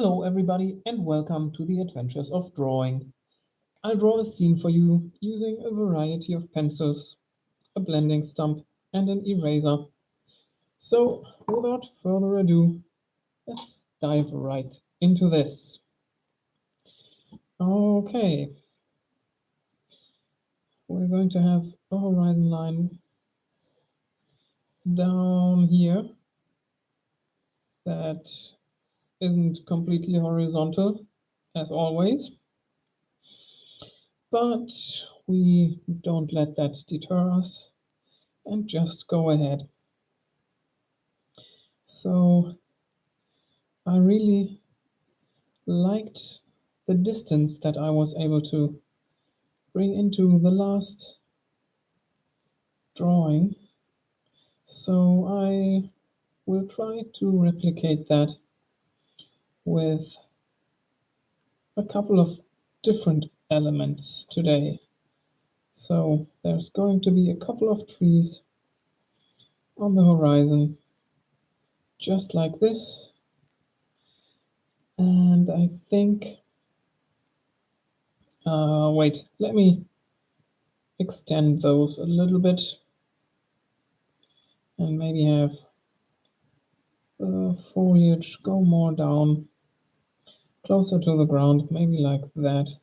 Hello everybody and welcome to the Adventures of Drawing. I'll draw a scene for you using a variety of pencils, a blending stump and an eraser. So without further ado, let's dive right into this. Okay, we're going to have a horizon line down here that isn't completely horizontal as always, but we don't let that deter us and just go ahead. So I really liked the distance that I was able to bring into the last drawing. So I will try to replicate that with a couple of different elements today. So there's going to be a couple of trees on the horizon, just like this. And I think, wait, let me extend those a little bit and maybe have the foliage go more down, closer to the ground, maybe like that.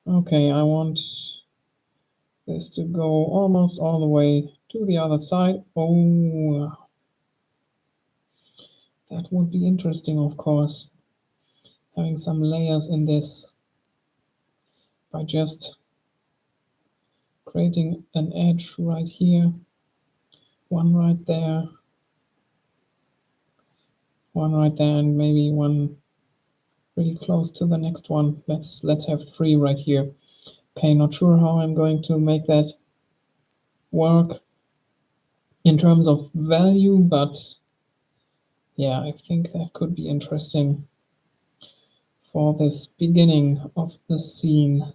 Okay, I want this to go almost all the way to the other side. Oh, that would be interesting, of course, having some layers in this by just creating an edge right here, one right there, and maybe one really close to the next one. Let's have three right here. Okay, not sure how I'm going to make that work in terms of value, but yeah, I think that could be interesting for this beginning of the scene.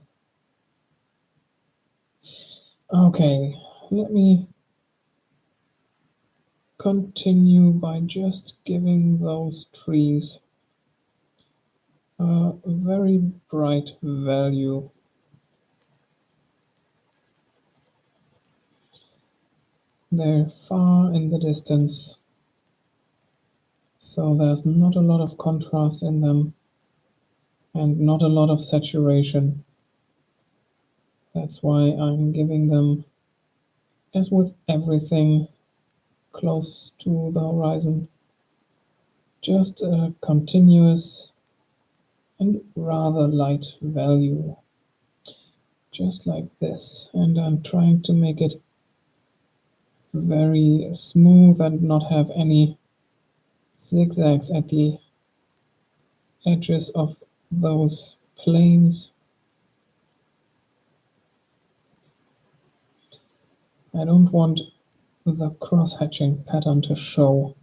Okay, let me continue by just giving those trees a very bright value. They're far in the distance, so there's not a lot of contrast in them and not a lot of saturation. That's why I'm giving them, as with everything close to the horizon, just a continuous and rather light value, just like this. And I'm trying to make it very smooth and not have any zigzags at the edges of those planes. I don't want the cross-hatching pattern to show.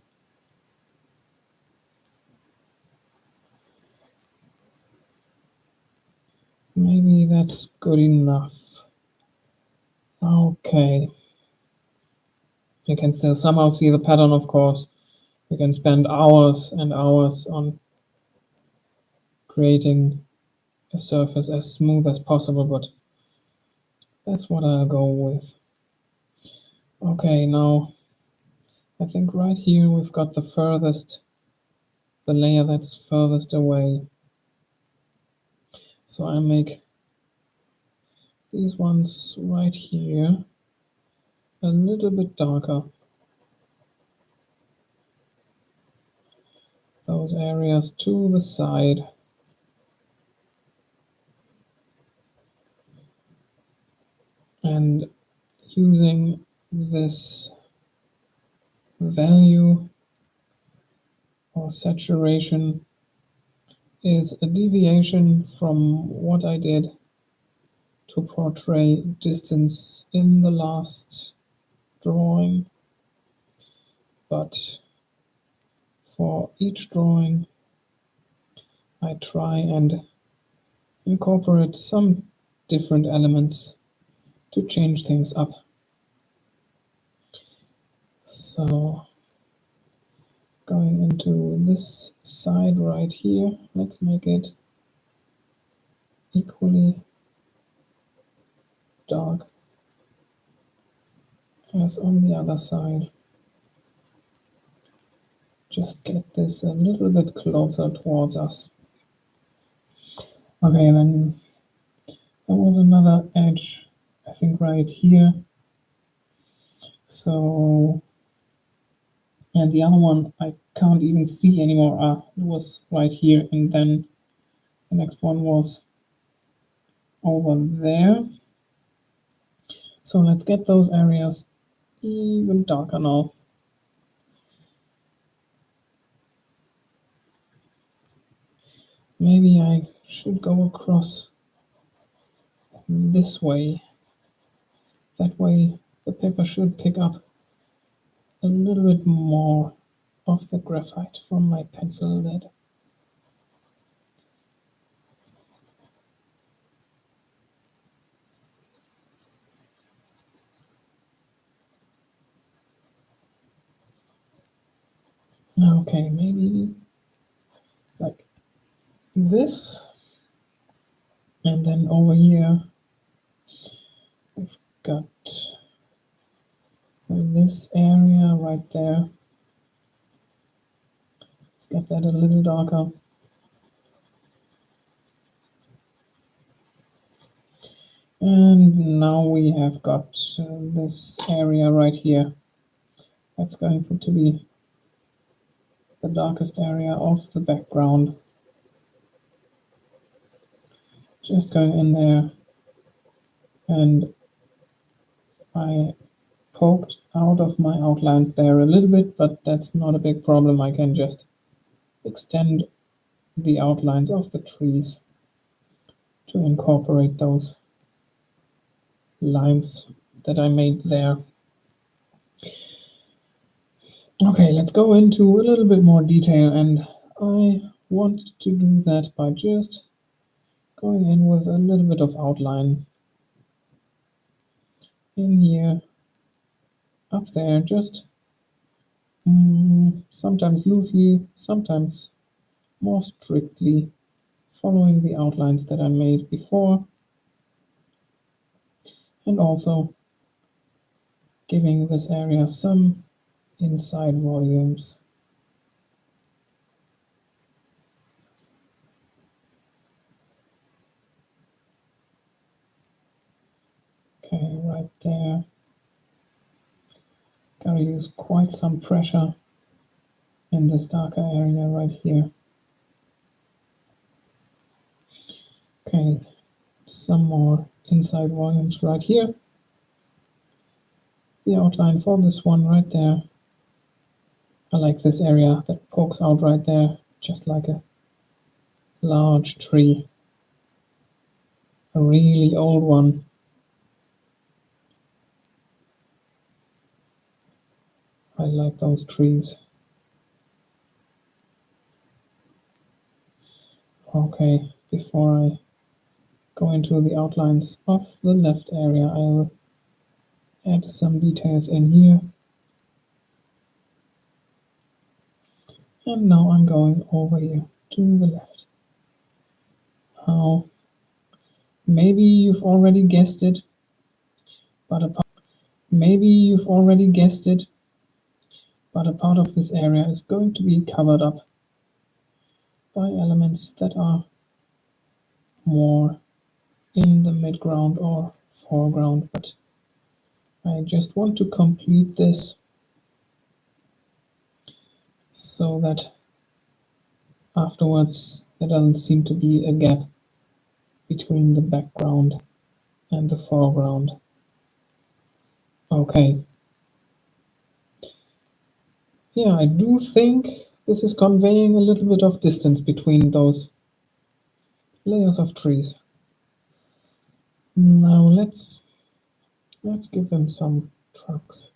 Maybe that's good enough. Okay. You can still somehow see the pattern, of course. You can spend hours and hours on creating a surface as smooth as possible, but that's what I'll go with. Okay, now I think right here we've got the layer that's furthest away. So I make these ones right here a little bit darker. Those areas to the side. And using this value or saturation is a deviation from what I did to portray distance in the last drawing. But for each drawing, I try and incorporate some different elements to change things up. So going into this side right here. Let's make it equally dark as on the other side. Just get this a little bit closer towards us. Okay, then there was another edge, I think right here. So, and the other one I can't even see anymore. It was right here, and then the next one was over there. So let's get those areas even darker now. Maybe I should go across this way. That way the paper should pick up a little bit more of the graphite from my pencil lead. Okay, maybe like this. And then over here, we've got this area right there. Let's get that a little darker. And now we have got this area right here. That's going to be the darkest area of the background. Just going in there, and I poked out of my outlines there a little bit, but that's not a big problem. I can just extend the outlines of the trees to incorporate those lines that I made there. Okay, let's go into a little bit more detail, and I want to do that by just going in with a little bit of outline in here, up there, just sometimes loosely, sometimes more strictly, following the outlines that I made before, and also giving this area some inside volumes. Okay, right there. Gotta use quite some pressure in this darker area right here. Okay, some more inside volumes right here. The outline for this one right there. I like this area that pokes out right there, just like a large tree. A really old one. I like those trees. Okay, before I go into the outlines of the left area, I will add some details in here. And now I'm going over here to the left. Now, maybe you've already guessed it, but a part of this area is going to be covered up by elements that are more in the midground or foreground, but I just want to complete this so that afterwards there doesn't seem to be a gap between the background and the foreground. Okay. Yeah, I do think this is conveying a little bit of distance between those layers of trees. Now let's give them some trunks.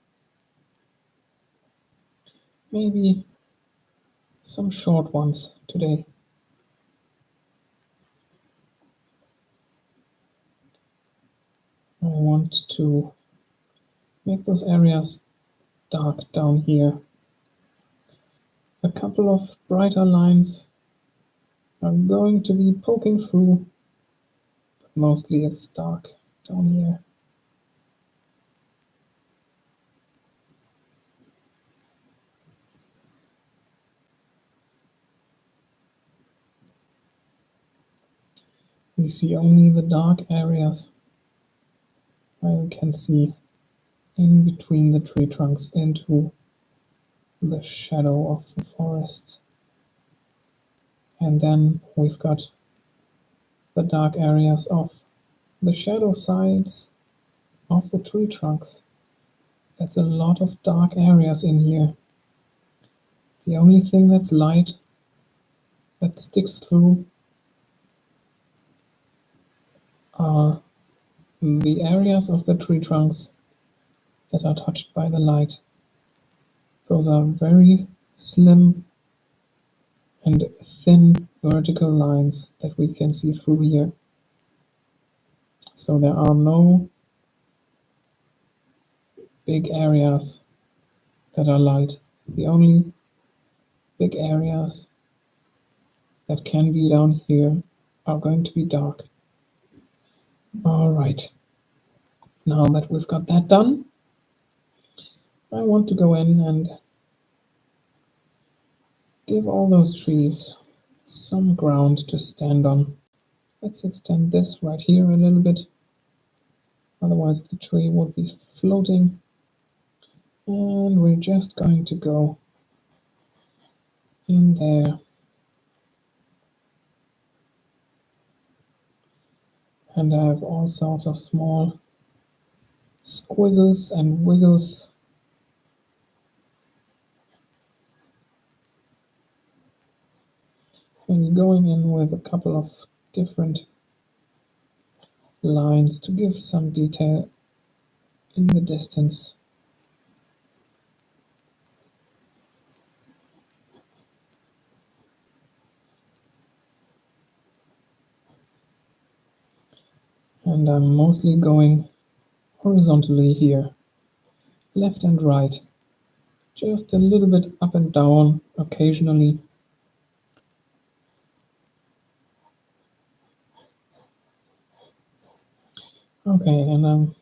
Maybe some short ones today. I want to make those areas dark down here. A couple of brighter lines are going to be poking through, but mostly it's dark down here. We see only the dark areas where we can see in between the tree trunks into the shadow of the forest. And then we've got the dark areas of the shadow sides of the tree trunks. That's a lot of dark areas in here. The only thing that's light that sticks through are the areas of the tree trunks that are touched by the light. Those are very slim and thin vertical lines that we can see through here. So there are no big areas that are light. The only big areas that can be down here are going to be dark. All right. Now that we've got that done, I want to go in and give all those trees some ground to stand on. Let's extend this right here a little bit. Otherwise the tree would be floating. And we're just going to go in there. And I have all sorts of small squiggles and wiggles. And going in with a couple of different lines to give some detail in the distance. And I'm mostly going horizontally here, left and right, just a little bit up and down occasionally. Okay, and I'm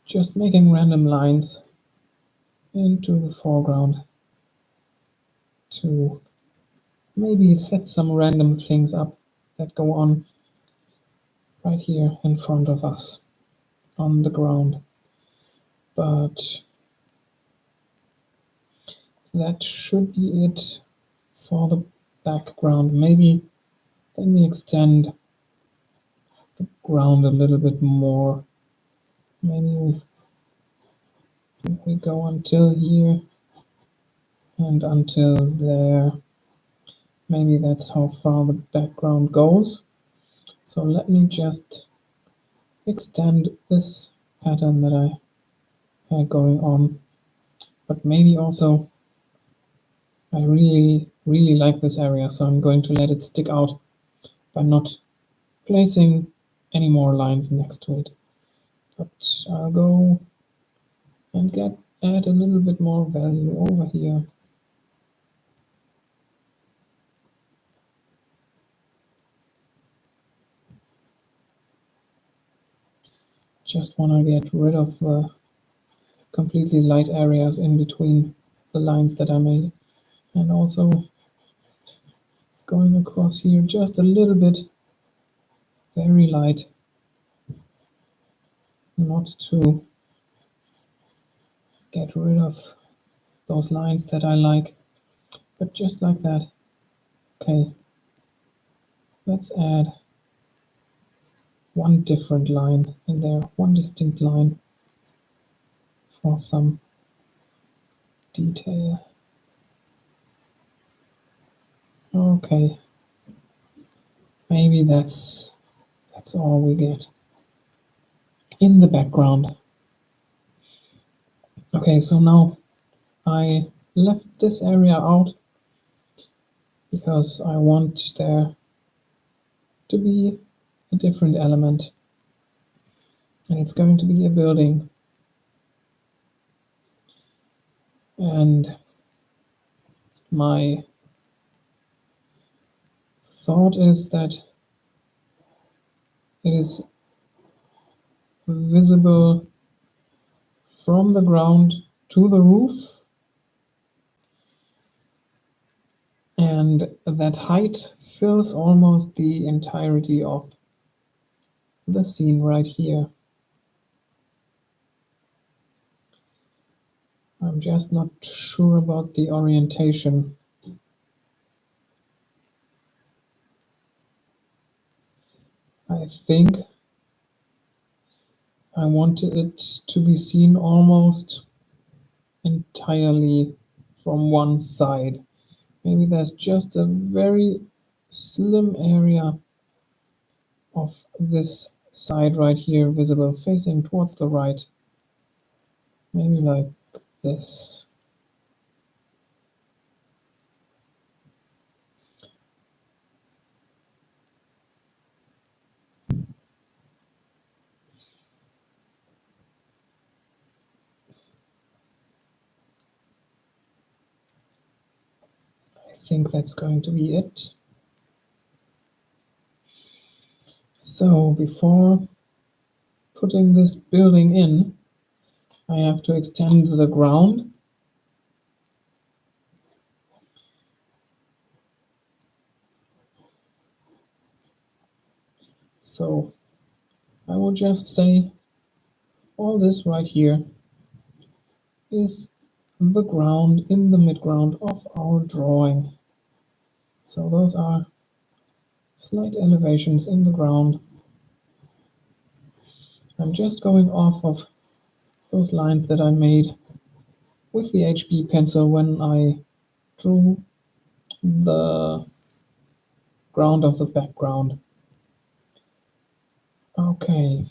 just making random lines into the foreground to maybe set some random things up that go on right here in front of us on the ground. But that should be it for the background. Maybe let me extend the ground a little bit more. Maybe we go until here and until there. Maybe that's how far the background goes. So let me just extend this pattern that I had going on. But maybe also I really like this area, so I'm going to let it stick out by not placing any more lines next to it. But I'll go and add a little bit more value over here. Just want to get rid of the completely light areas in between the lines that I made. And also going across here just a little bit, very light, not to get rid of those lines that I like, but just like that. Okay, let's add one different line in there, one distinct line for some detail. Okay, maybe that's all we get in the background. Okay, so now I left this area out because I want there to be a different element, and it's going to be a building. And My thought is that it is visible from the ground to the roof, and that height fills almost the entirety of the scene right here. I'm just not sure about the orientation. I think I wanted it to be seen almost entirely from one side. Maybe there's just a very slim area of this side right here visible, facing towards the right. Maybe like this. I think that's going to be it. So before putting this building in, I have to extend the ground. So I will just say all this right here is the ground in the midground of our drawing. So those are slight elevations in the ground. I'm just going off of those lines that I made with the HB pencil when I drew the ground of the background. Okay.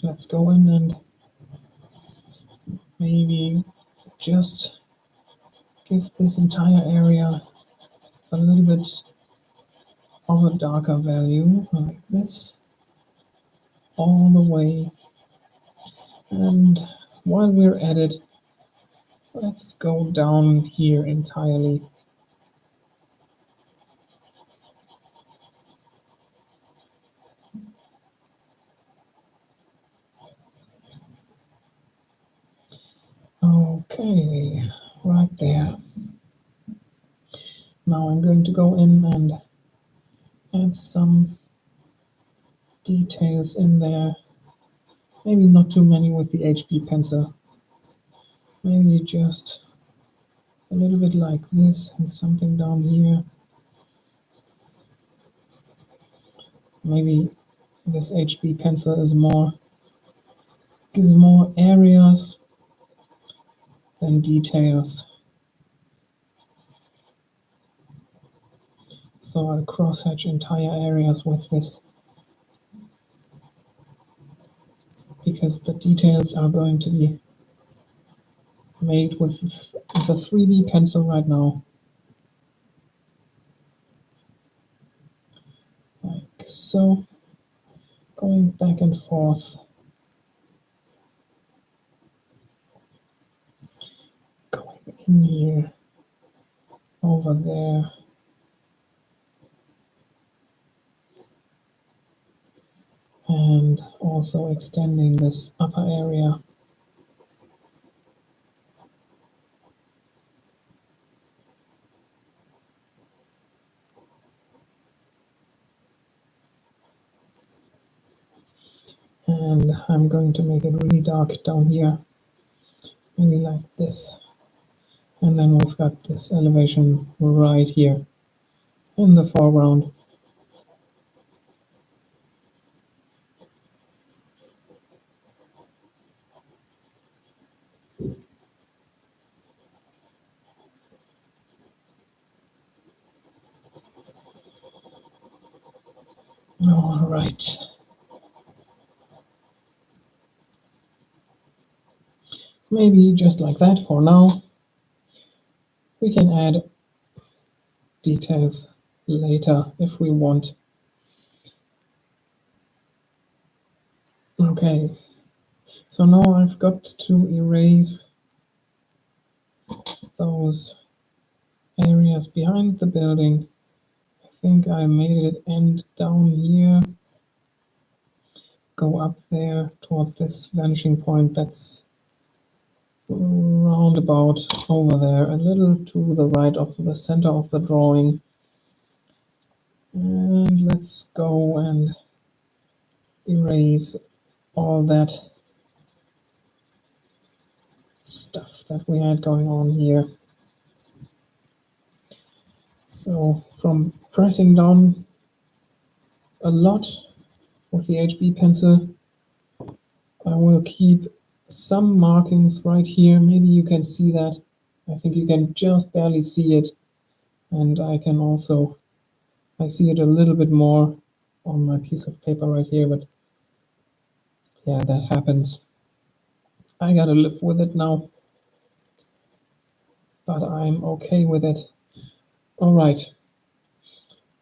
Let's go in and maybe just give this entire area a little bit of a darker value, like this, all the way. And while we're at it, let's go down here entirely. Okay, right there. Now I'm going to go in and add some details in there. Maybe not too many with the HB pencil. Maybe just a little bit like this and something down here. Maybe this HB pencil gives more areas than details. So I'll crosshatch entire areas with this, because the details are going to be made with the 3B pencil right now. Like so, going back and forth. Going in here, over there. And also extending this upper area. And I'm going to make it really dark down here, maybe like this. And then we've got this elevation right here in the foreground. All right. Maybe just like that for now. We can add details later if we want. Okay, So now I've got to erase those areas behind the building. I think I made it end down here, go up there towards this vanishing point that's roundabout over there, a little to the right of the center of the drawing. And let's go and erase all that stuff that we had going on here. So from pressing down a lot with the HB pencil, I will keep some markings right here. Maybe you can see that. I think you can just barely see it. And I can also, I see it a little bit more on my piece of paper right here, but yeah, that happens. I gotta live with it now, but I'm okay with it. All right.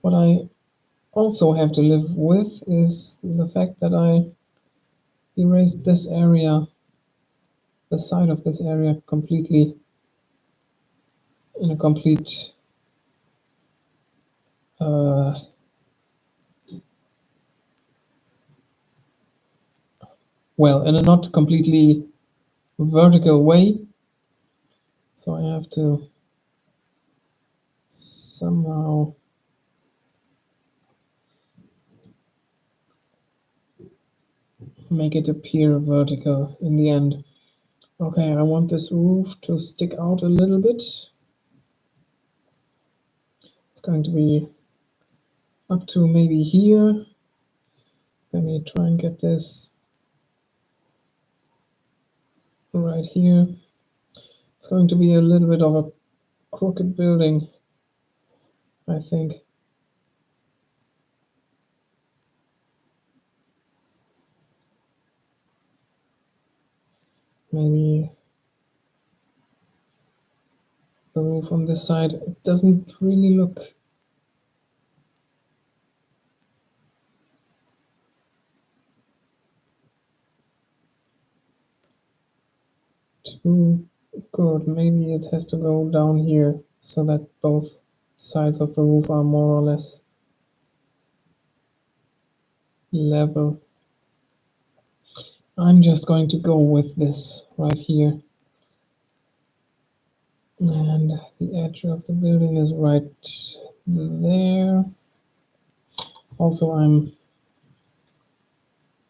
What I also have to live with is the fact that I erased this area, the side of this area completely, in a complete well, in a not completely vertical way. So I have to somehow make it appear vertical in the end. Okay, I want this roof to stick out a little bit. It's going to be up to maybe here. Let me try and get this right here. It's going to be a little bit of a crooked building, I think. Maybe the roof on this side, it doesn't really look too good. Maybe it has to go down here so that both sides of the roof are more or less level. I'm just going to go with this right here. And the edge of the building is right there. Also, I'm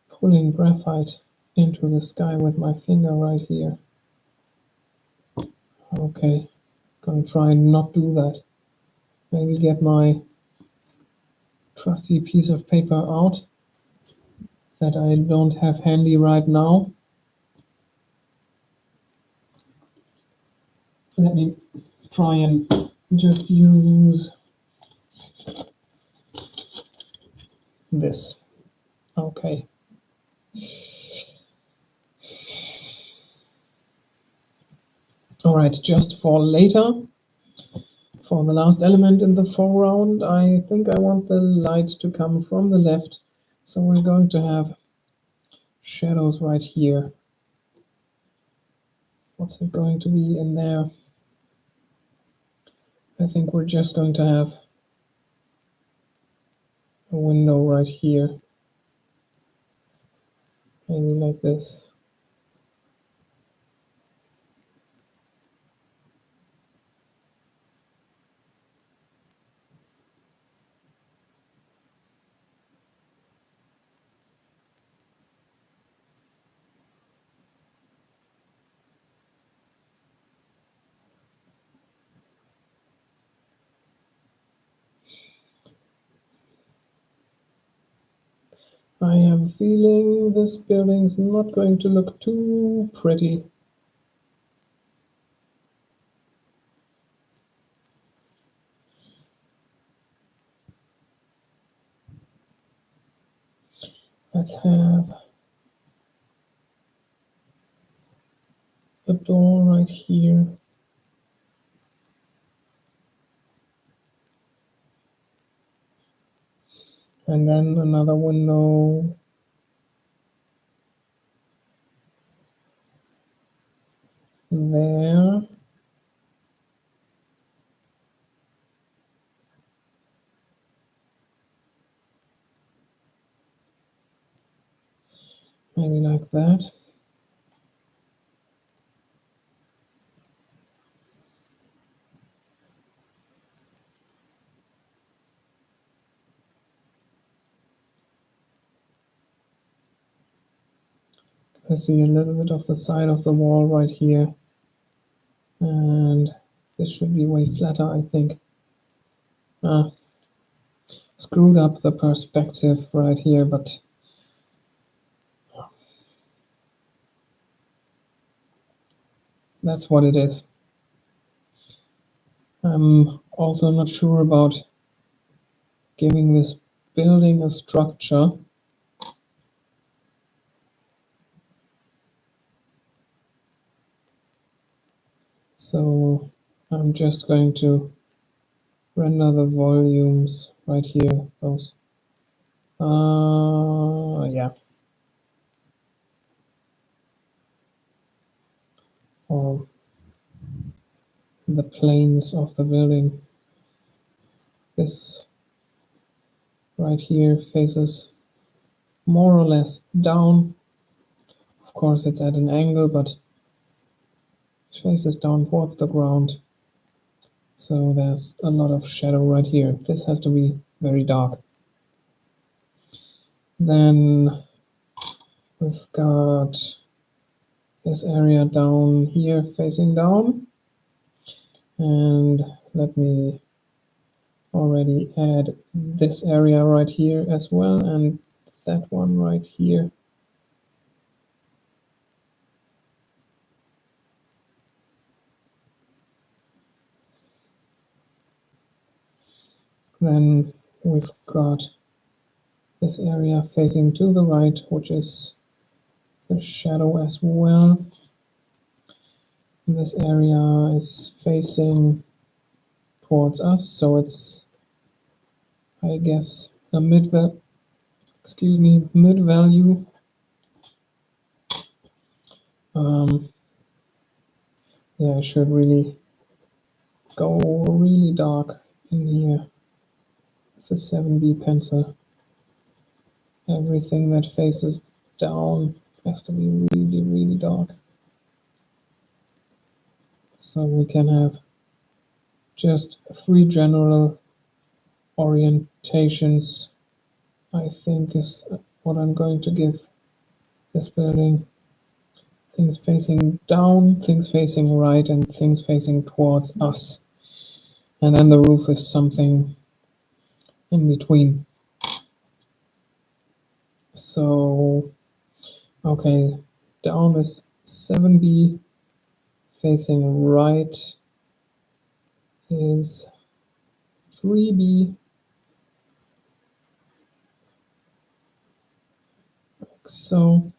pulling graphite into the sky with my finger right here. Okay, gonna try and not do that. Maybe get my trusty piece of paper out that I don't have handy right now. Let me try and just use this. Okay. All right, just for later, for the last element in the foreground, I think I want the light to come from the left. So we're going to have shadows right here. What's it going to be in there? I think we're just going to have a window right here. Maybe like this. I have a feeling this building's not going to look too pretty. Let's have a door right here. And then another window there. Maybe like that. I see a little bit of the side of the wall right here. And this should be way flatter, I think. Screwed up the perspective right here, but that's what it is. I'm also not sure about giving this building a structure. So I'm just going to render the volumes right here, those. Yeah. Or the planes of the building. This right here faces more or less down. Of course, it's at an angle, but it faces down towards the ground. So there's a lot of shadow right here. This has to be very dark. Then we've got this area down here facing down. And let me already add this area right here as well, and that one right here. Then we've got this area facing to the right, which is the shadow as well. This area is facing towards us, so it's, I guess, a mid-value. Yeah, I should really go really dark in here with the 7B pencil. Everything that faces down has to be really, really dark. So we can have just 3 general orientations, I think, is what I'm going to give this building. Things facing down, things facing right, and things facing towards us. And then the roof is something in between. So, okay, down is 7B, facing right is 3B, like so.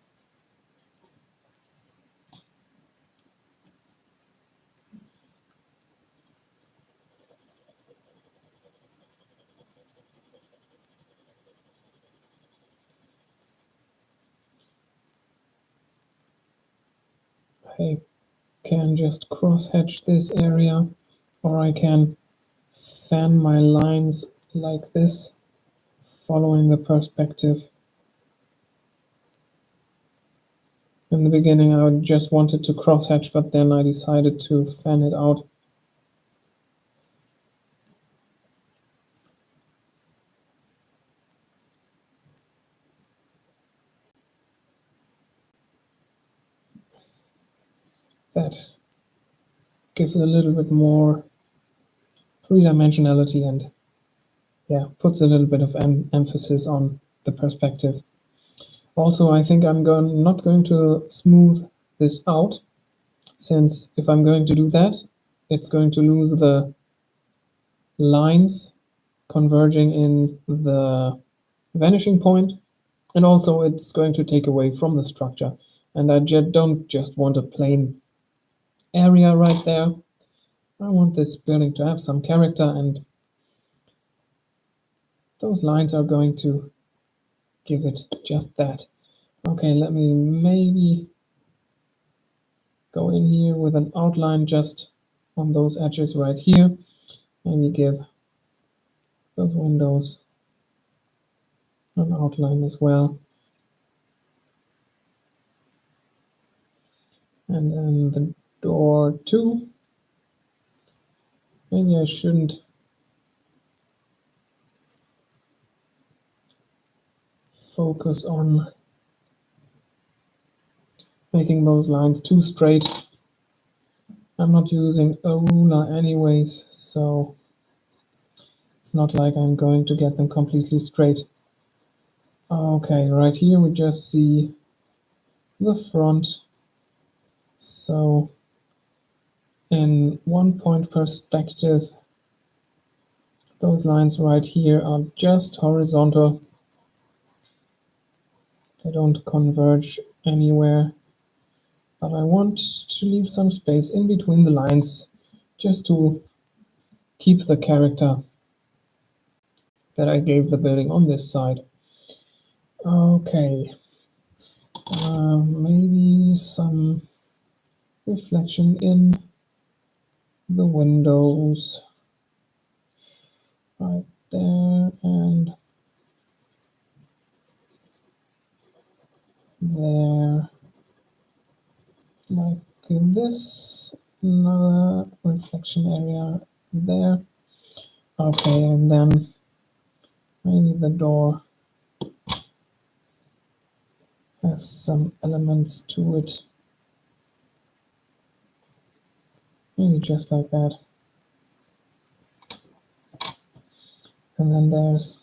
I can just cross-hatch this area, or I can fan my lines like this, following the perspective. In the beginning, I just wanted to cross-hatch, but then I decided to fan it out. That gives a little bit more three-dimensionality and, yeah, puts a little bit of emphasis on the perspective. Also, I think I'm not going to smooth this out, since if I'm going to do that, it's going to lose the lines converging in the vanishing point, and also it's going to take away from the structure. And I don't just want a plain area right there. I want this building to have some character, and those lines are going to give it just that. Okay, let me maybe go in here with an outline just on those edges right here. Maybe give those windows an outline as well. And then the door 2. Maybe I shouldn't focus on making those lines too straight. I'm not using a ruler anyways, so it's not like I'm going to get them completely straight. Okay, right here we just see the front. So in 1-point perspective, those lines right here are just horizontal. They don't converge anywhere. But I want to leave some space in between the lines just to keep the character that I gave the building on this side. Okay, maybe some reflection in the windows right there and there, like this. Another reflection area there. Okay, and then maybe the door has some elements to it. Maybe just like that. And then there's,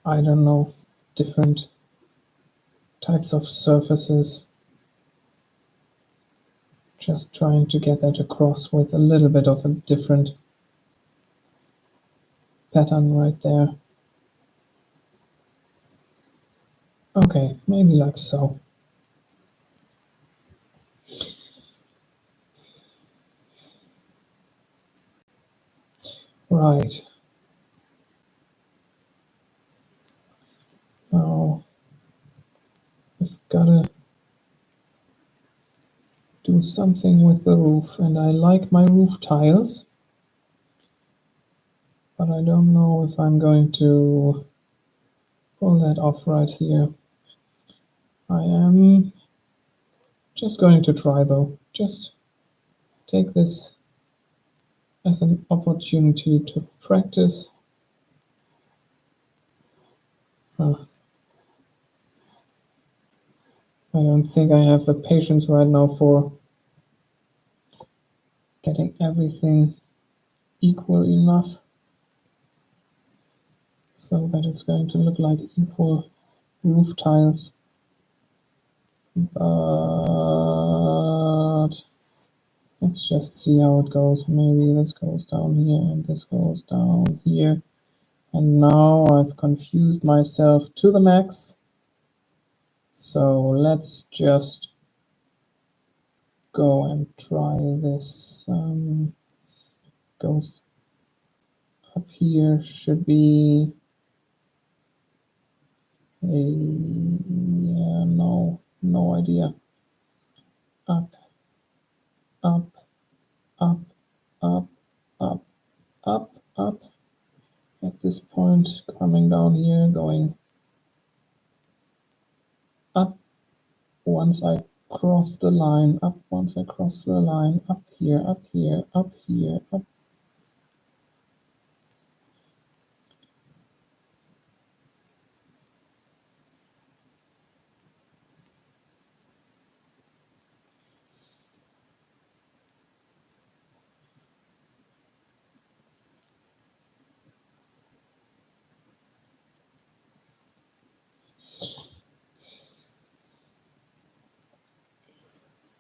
I don't know, different types of surfaces. Just trying to get that across with a little bit of a different pattern right there. Okay, maybe like so. Right. Now we've gotta do something with the roof, and I like my roof tiles, but I don't know if I'm going to pull that off right here. I am just going to try though. Just take this as an opportunity to practice. I don't think I have the patience right now for getting everything equal enough so that it's going to look like equal roof tiles. But let's just see how it goes. Maybe this goes down here and this goes down here. And now I've confused myself to the max. So let's just go and try this. Goes up here, should be a, yeah, no idea. Up, up, up, up, up, up, up. At this point, coming down here, going up once I cross the line, up once I cross the line, up here, up here, up here, up.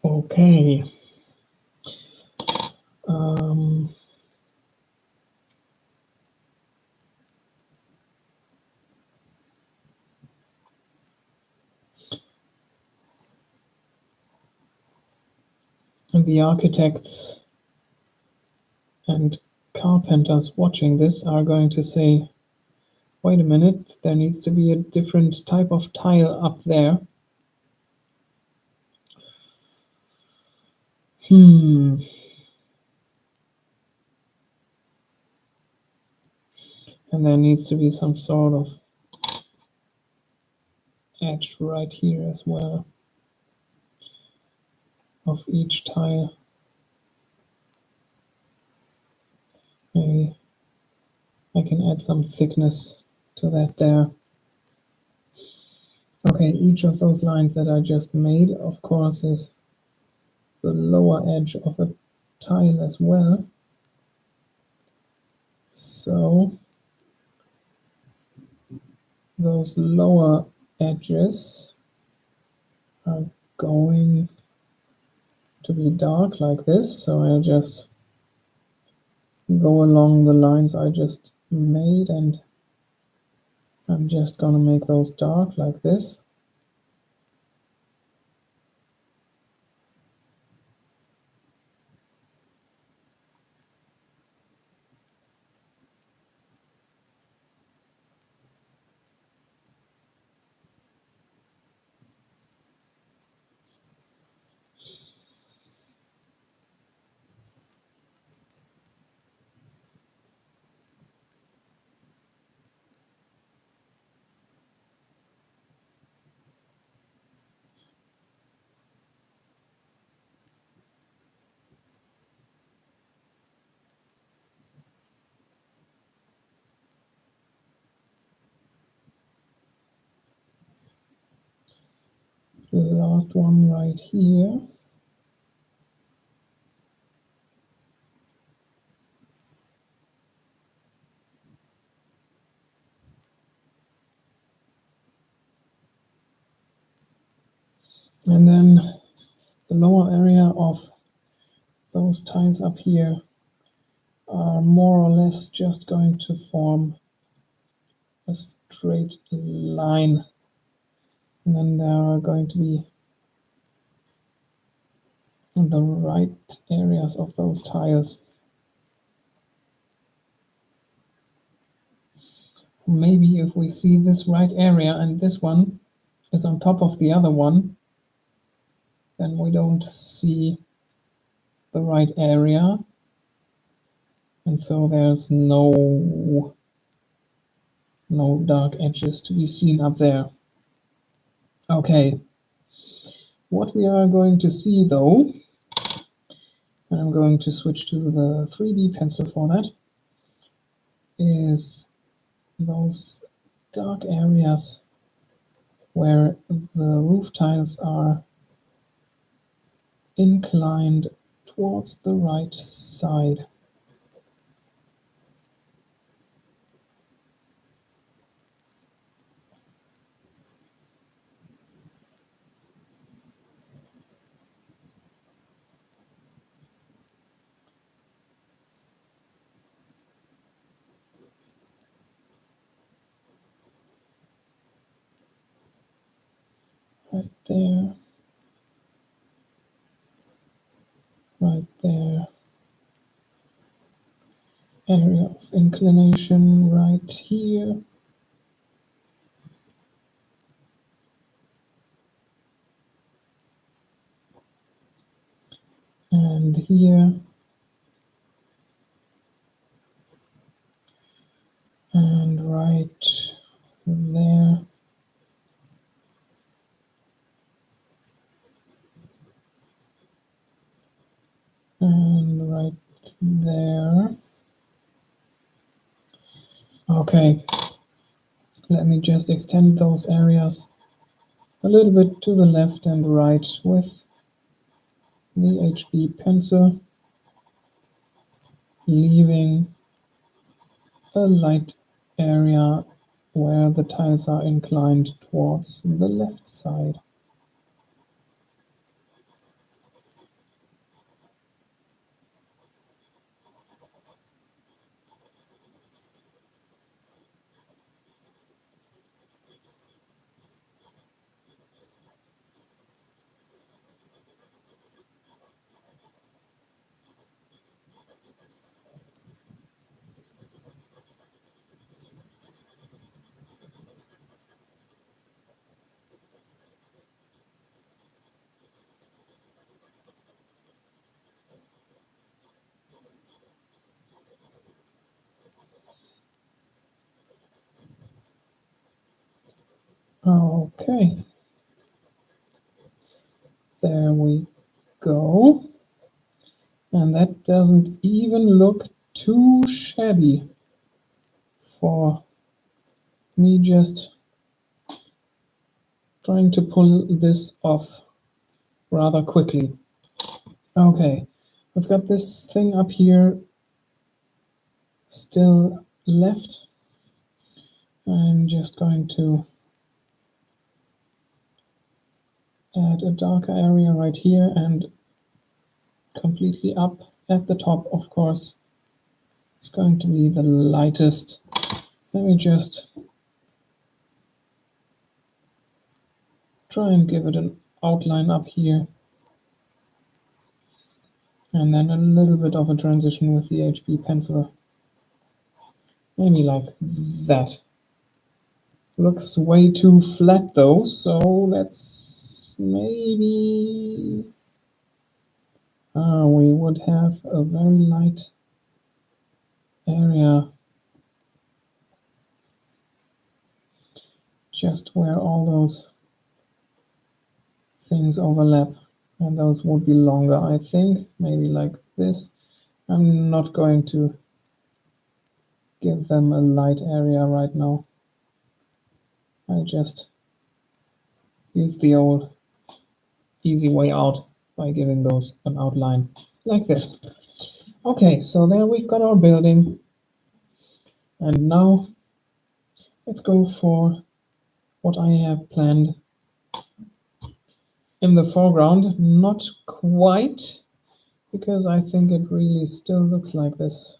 Okay. And the architects and carpenters watching this are going to say, wait a minute, there needs to be a different type of tile up there. And there needs to be some sort of edge right here as well of each tile. Maybe I can add some thickness to that there. Okay, each of those lines that I just made, of course, is the lower edge of a tile as well. So those lower edges are going to be dark like this. So I just go along the lines I just made, and I'm just gonna make those dark like this. The last one right here. And then the lower area of those tiles up here are more or less just going to form a straight line. And then there are going to be the right areas of those tiles. Maybe if we see this right area and this one is on top of the other one, then we don't see the right area, and so there's no dark edges to be seen up there. Okay, what we are going to see though, and I'm going to switch to the 3D pencil for that, is those dark areas where the roof tiles are inclined towards the right side. Right there, right there. Area of inclination right here. And here. And right there. And right there. Okay, let me just extend those areas a little bit to the left and right with the HB pencil, leaving a light area where the tiles are inclined towards the left side. Okay, there we go. And that doesn't even look too shabby for me just trying to pull this off rather quickly. Okay, I've got this thing up here still left. I'm just going to add a darker area right here and completely up at the top, of course. It's going to be the lightest. Let me just try and give it an outline up here. And then a little bit of a transition with the HB pencil. Maybe like that. Looks way too flat though, so let's maybe... we would have a very light area just where all those things overlap, and those would be longer, I think, maybe like this. I'm not going to give them a light area right now. I just use the old easy way out by giving those an outline like this. Okay, so there we've got our building, and now let's go for what I have planned in the foreground. Not quite, because I think it really still looks like this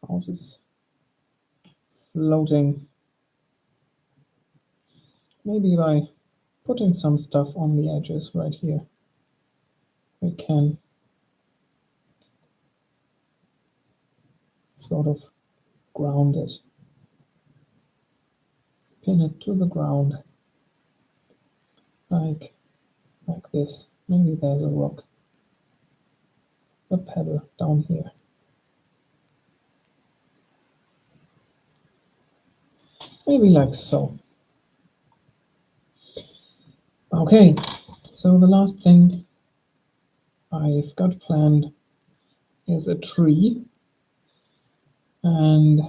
house is floating. Maybe by putting some stuff on the edges right here, we can sort of ground it, pin it to the ground, like this. Maybe there's a rock, a pebble down here. Maybe like so. Okay, so the last thing I've got planned is a tree, and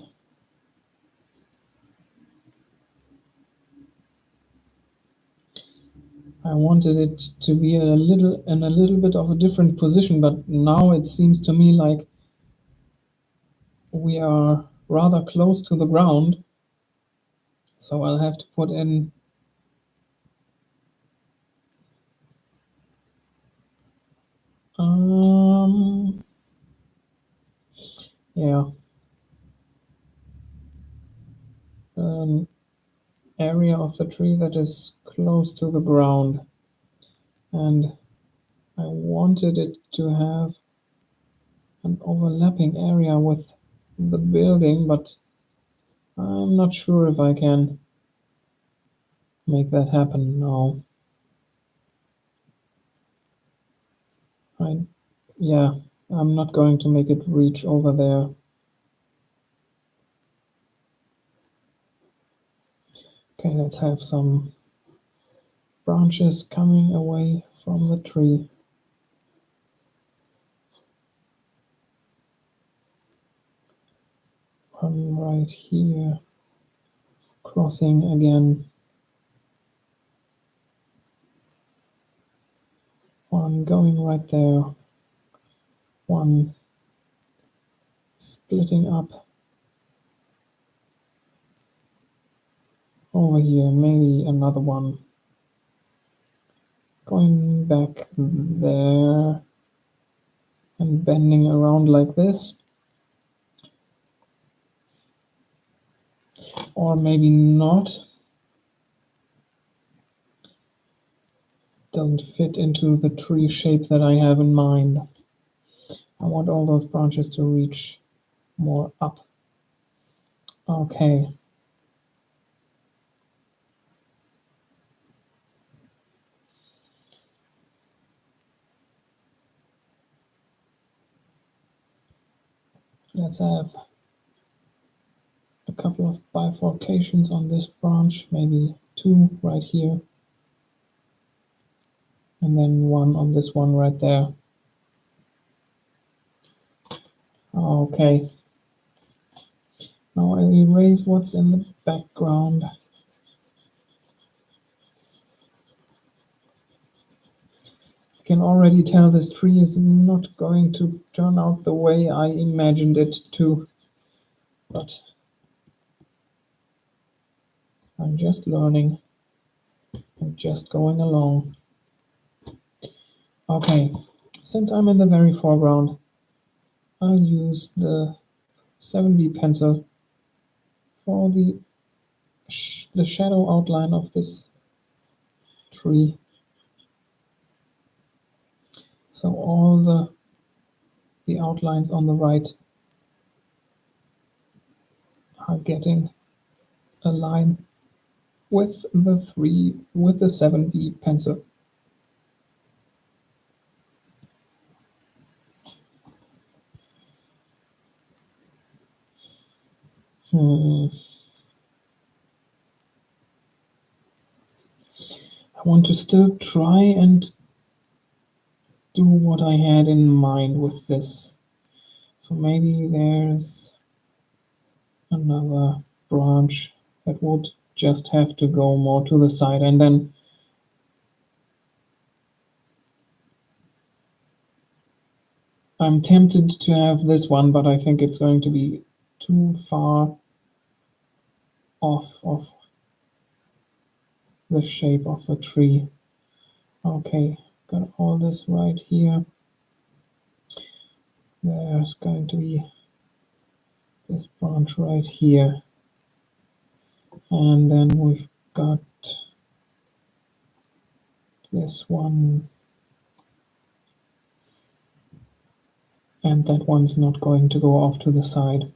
I wanted it to be a little bit of a different position, but now it seems to me like we are rather close to the ground, so I'll have to put in yeah, an area of the tree that is close to the ground, and I wanted it to have an overlapping area with the building, but I'm not sure if I can make that happen now. Yeah, I'm not going to make it reach over there. Okay, let's have some branches coming away from the tree. One right here, crossing again. One going right there. One splitting up over here. Maybe another one going back there and bending around like this. Or maybe not. Doesn't fit into the tree shape that I have in mind. I want all those branches to reach more up. Okay. Let's have couple of bifurcations on this branch, maybe 2 right here, and then 1 on this one right there. Okay. Now I'll erase what's in the background. I can already tell this tree is not going to turn out the way I imagined it to, but I'm just learning. I'm just going along. Okay, since I'm in the very foreground, I'll use the 7B pencil for the shadow outline of this tree. So all the outlines on the right are getting a line with the 7B pencil. I want to still try and do what I had in mind with this. So maybe there's another branch that would just have to go more to the side, and then I'm tempted to have this one, but I think it's going to be too far off of the shape of the tree. Okay, got all this right here. There's going to be this branch right here. And then we've got this one. And that one's not going to go off to the side.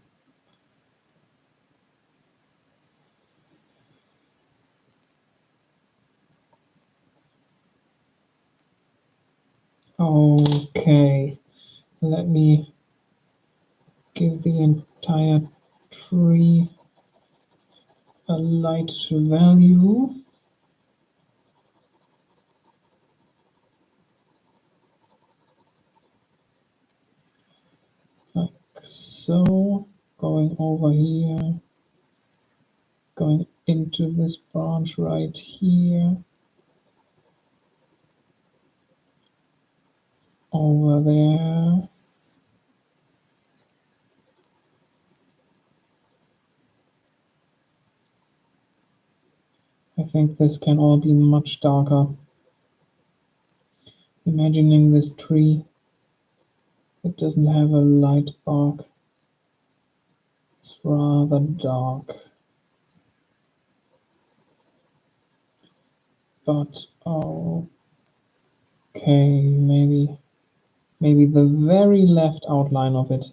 Okay, let me give the entire tree a light value. Like so, going over here, going into this branch right here, over there. I think this can all be much darker. Imagining this tree, it doesn't have a light bark. It's rather dark. But okay, maybe the very left outline of it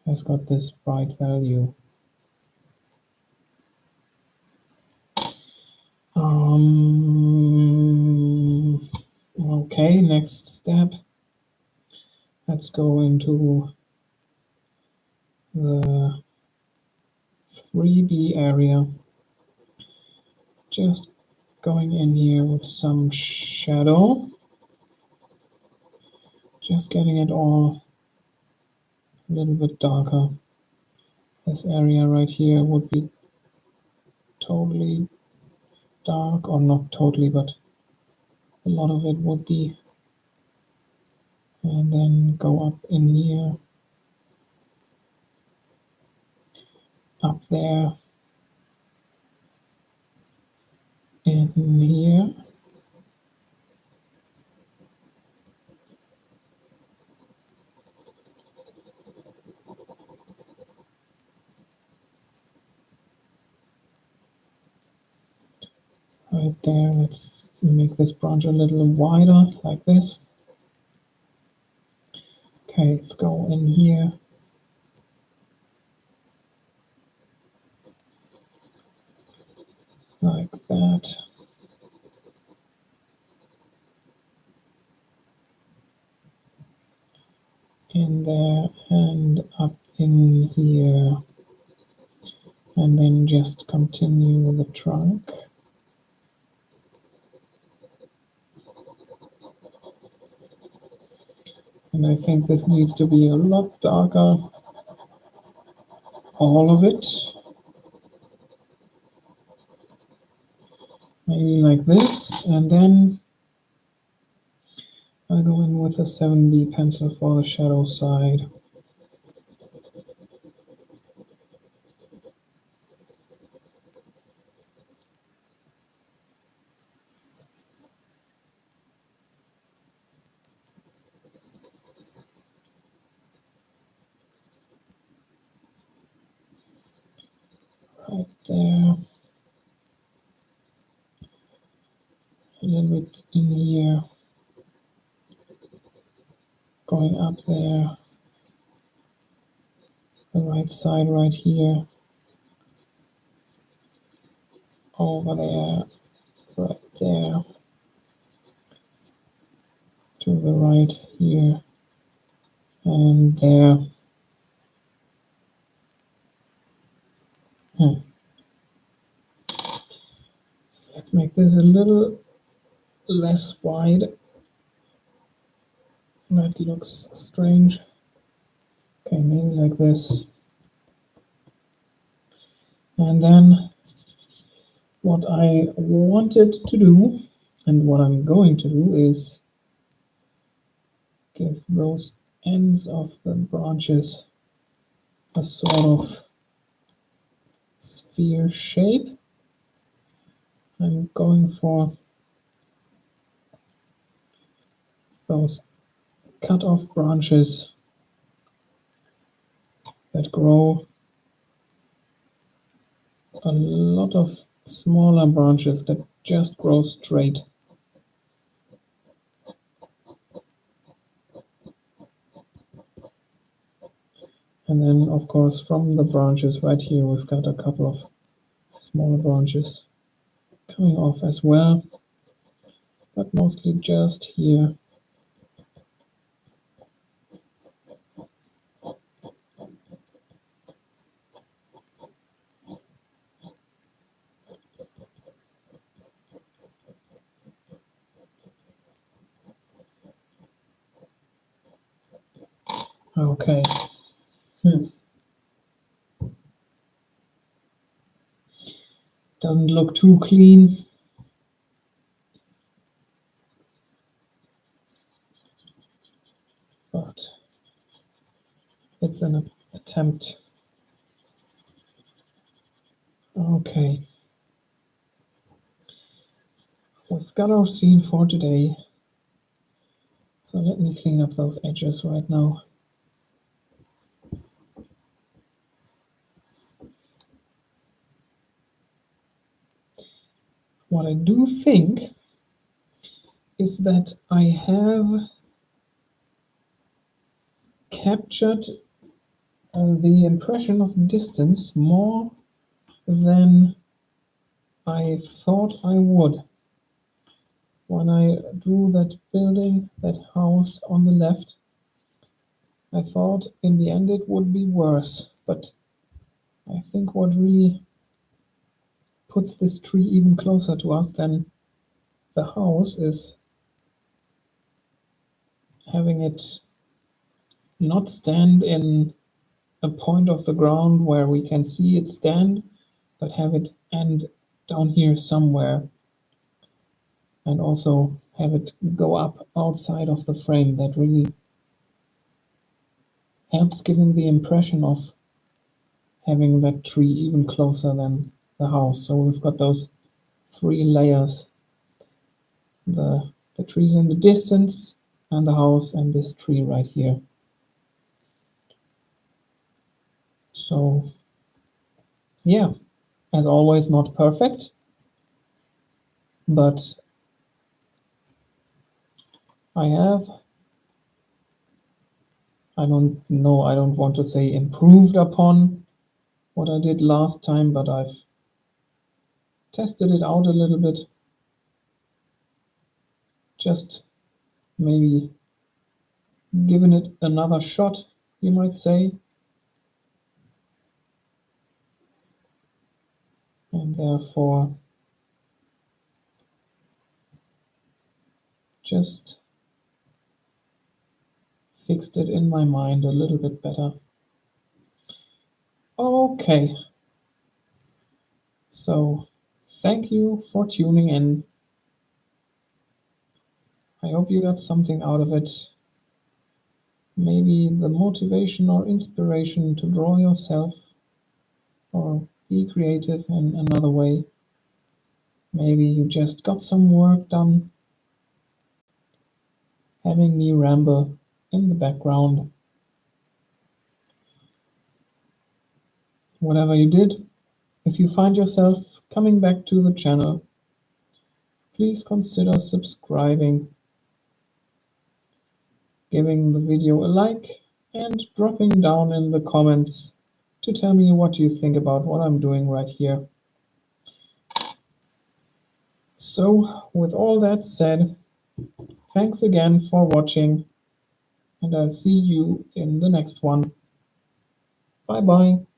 has got this bright value. Okay, next step. Let's go into the 3B area. Just going in here with some shadow. Just getting it all a little bit darker. This area right here would be totally dark, or not totally, but a lot of it would be. And then go up in here, up there, in here. Right there, let's make this branch a little wider, like this. Okay, let's go in here. Like that. In there and up in here, and then just continue the trunk. And I think this needs to be a lot darker, all of it. Maybe like this, and then I'll go in with a 7B pencil for the shadow side. Right there. A little bit in here. Going up there. The right side right here. Over there. Right there. To the right here. And there. Let's make this a little less wide. That looks strange. Okay, maybe like this. And then what I wanted to do, and what I'm going to do, is give those ends of the branches a sort of sphere shape. I'm going for those cut off branches that grow a lot of smaller branches that just grow straight. And then, of course, from the branches right here, we've got a couple of smaller branches coming off as well, but mostly just here. Okay. Doesn't look too clean. But it's an attempt. Okay. We've got our scene for today. So let me clean up those edges right now. What I do think is that I have captured the impression of distance more than I thought I would. When I drew that building, that house on the left, I thought in the end it would be worse, but I think what really puts this tree even closer to us than the house is having it not stand in a point of the ground where we can see it stand, but have it end down here somewhere, and also have it go up outside of the frame. That really helps giving the impression of having that tree even closer than the house. So we've got those three layers: the trees in the distance, and the house, and this tree right here. So yeah, as always, not perfect, but I don't want to say improved upon what I did last time, but I've tested it out a little bit. Just maybe given it another shot, you might say. and therefore just fixed it in my mind a little bit better. Okay, so thank you for tuning in. I hope you got something out of it. Maybe the motivation or inspiration to draw yourself or be creative in another way. Maybe you just got some work done, having me ramble in the background. Whatever you did, if you find yourself coming back to the channel, please consider subscribing, giving the video a like, and dropping down in the comments to tell me what you think about what I'm doing right here. So, with all that said, thanks again for watching, and I'll see you in the next one. Bye bye.